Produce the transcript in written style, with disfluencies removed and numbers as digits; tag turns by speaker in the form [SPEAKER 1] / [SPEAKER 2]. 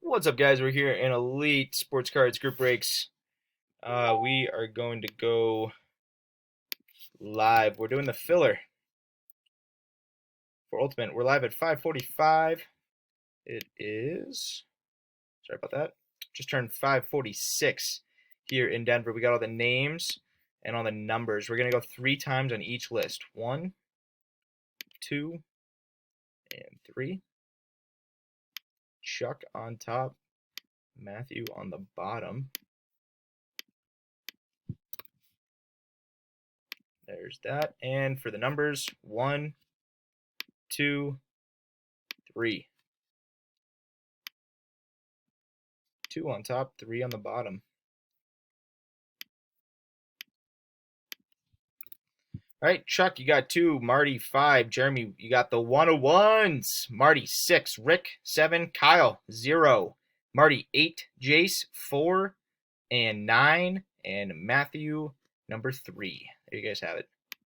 [SPEAKER 1] What's up, guys? We're here in Elite Sports Cards Group Breaks. We are going to go live. We're doing the filler for Ultimate. We're live at 5:45. It is, sorry about that, just turned 5:46 here in Denver. We got all the names and all the numbers. We're going to go 3 times on each list. 1, 2, and 3. Chuck on top, Matthew on the bottom. There's that. And for the numbers, 1, 2, 3. 2 on top, 3 on the bottom. All right, Chuck, you got 2. Marty, 5. Jeremy, you got the 101s. Marty, 6. Rick, 7. Kyle, 0. Marty, 8. Jace, 4. And 9. And Matthew, number 3. There you guys have it.